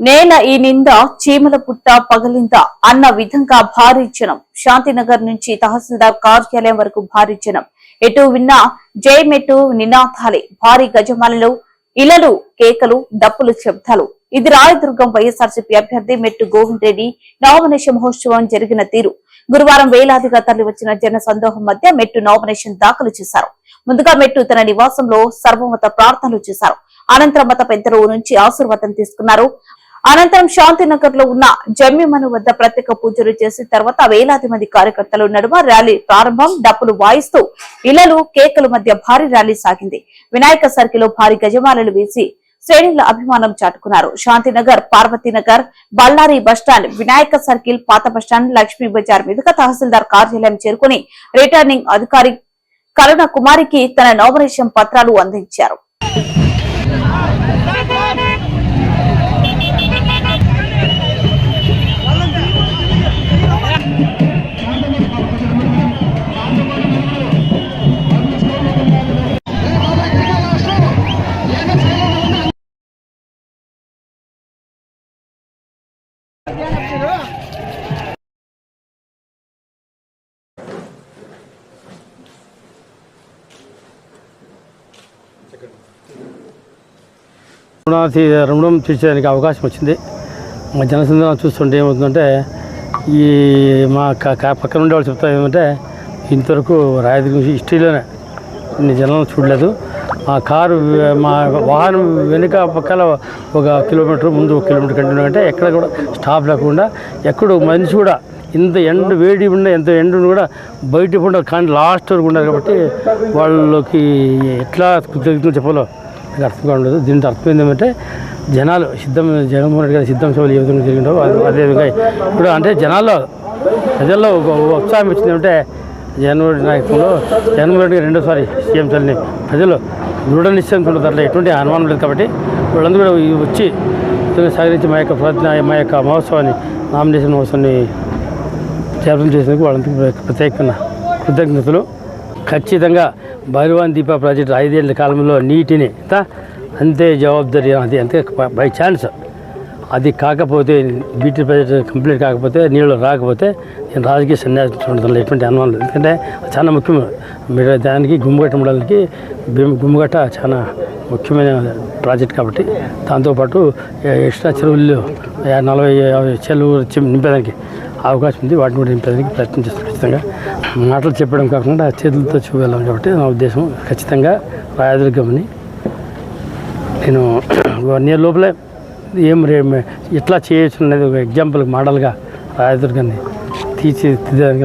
నేల ఈ నింద చీమల పుట్ట పగలింద అన్న విధంగా భారీ జనం. శాంతినగర్ నుంచి తహసీల్దార్ కార్యాలయం వరకు భారీ జనం. ఎటు విన్నా జయమెట్టు నినాదాలే. భారీ గజమాలలో ఇలలు, కేకలు, డప్పులు శబ్దాలు. ఇది రాయదుర్గం వైఎస్ఆర్సీపీ అభ్యర్థి మెట్టు గోవింద్ రెడ్డి నామినేషన్ మహోత్సవం జరిగిన తీరు. గురువారం వేలాదిగా తరలి వచ్చిన జన సందోహం మధ్య మెట్టు నామినేషన్ దాఖలు చేశారు. ముందుగా మెట్టు తన నివాసంలో సర్వమత ప్రార్థనలు చేశారు. అనంతరం మత పెద్దల నుంచి ఆశీర్వాదం తీసుకున్నారు. అనంతరం శాంతినగర్ లో ఉన్న జమ్మిమను వద్ద ప్రత్యేక పూజలు చేసి తర్వాత వేలాది మంది కార్యకర్తలు నడుమ ర్యాలీ ప్రారంభం. డప్పులు వాయిస్తూ ఇళ్లలు, కేకల మధ్య భారీ ర్యాలీ సాగింది. వినాయక సర్కిల్ లో భారీ గజమాలలు వేసి శ్రేణుల అభిమానం చాటుకున్నారు. శాంతినగర్, పార్వతీనగర్, బళ్ళారి బస్టాండ్, వినాయక సర్కిల్, పాత బస్టాండ్, లక్ష్మీ బజార్ మీదుగా తహసీల్దార్ కార్యాలయం చేరుకుని రిటర్నింగ్ అధికారి కరుణ కుమారికి తన నామినేషన్ పత్రాలు అందించారు. రుణం తీర్చేదానికి అవకాశం వచ్చింది. మా జనసంద్రం చూస్తుంటే ఏమవుతుందంటే, ఈ మా పక్కన ఉండే వాళ్ళు చెప్తా ఏమంటే, ఇంతవరకు రాయదుర్గం హిస్టరీలోనే ఇన్ని జనాలను చూడలేదు. మా కారు, మా వాహనం వెనుక పక్కల 1 కిలోమీటర్ ముందు 1 కిలోమీటర్ కంటిన్యూ అంటే ఎక్కడ కూడా స్టాప్ లేకుండా, ఎక్కడ మనిషి కూడా ఇంత ఎండ వేడి ఉండే, ఎంత ఎండ కూడా బయట ఉండదు, కానీ లాస్ట్ వరకు ఉండదు. కాబట్టి వాళ్ళకి ఎట్లా కృతజ్ఞతలు చెప్పాలో నాకు అర్థం కావట్లేదు. దీంట్లో అర్థం ఏంటంటే, జనాలు జగన్మోహన్ రెడ్డి గారి సిద్ధం సభలు ఏ విధంగా జరిగిందో అదేవిధంగా ఇప్పుడు అంటే ప్రజల్లో ఒక ఉత్సాహం వచ్చిందంటే, జగన్మోహన్ రెడ్డి నాయకులు జగన్మోహన్ రెడ్డి గారు 2వ సారి సీఎం చల్లని ప్రజలు దృఢ నిశ్చయంతో దాంట్లో ఎటువంటి అనుమానం లేదు. కాబట్టి వాళ్ళందరూ కూడా వచ్చి సహకరించి మా యొక్క మహోత్సవాన్ని, నామినేషన్ మహోత్సవాన్ని చేపలు చేసేందుకు వాళ్ళందరికీ ప్రత్యేకమైన కృతజ్ఞతలు. ఖచ్చితంగా భైరవాన్ దీప ప్రాజెక్టు 5 ఏళ్ల కాలంలో నీటిని అంతే జవాబుదారీ, అది అంతే బై ఛాన్స్ అది కాకపోతే, బీటీ ప్రాజెక్టు కంప్లీట్ కాకపోతే, నీళ్ళు రాకపోతే నేను రాజకీయ సన్యాసం ఎటువంటి అనుమానం లేదు. ఎందుకంటే చాలా ముఖ్యం. మీరు దానికి గుమ్మగట్ట చాలా ముఖ్యమైన ప్రాజెక్ట్ కాబట్టి, దాంతోపాటు ఎక్స్ట్రా చెరువులు 40-50 చెరువులు నింపేదానికి అవకాశం ఉంది. వాటిని కూడా నింపేదానికి ప్రయత్నం చేస్తాను. ఖచ్చితంగా మాటలు చెప్పడం కాకుండా చేతులతో చూపెళ్ళాం. కాబట్టి నా ఉద్దేశం ఖచ్చితంగా రాయదుర్గంని నేను 1 ఇయర్ లోపలే ఎట్లా చేయొచ్చు అనేది ఒక ఎగ్జాంపుల్ మోడల్గా రాయదుర్గాన్ని తీర్చిదిద్దడానికి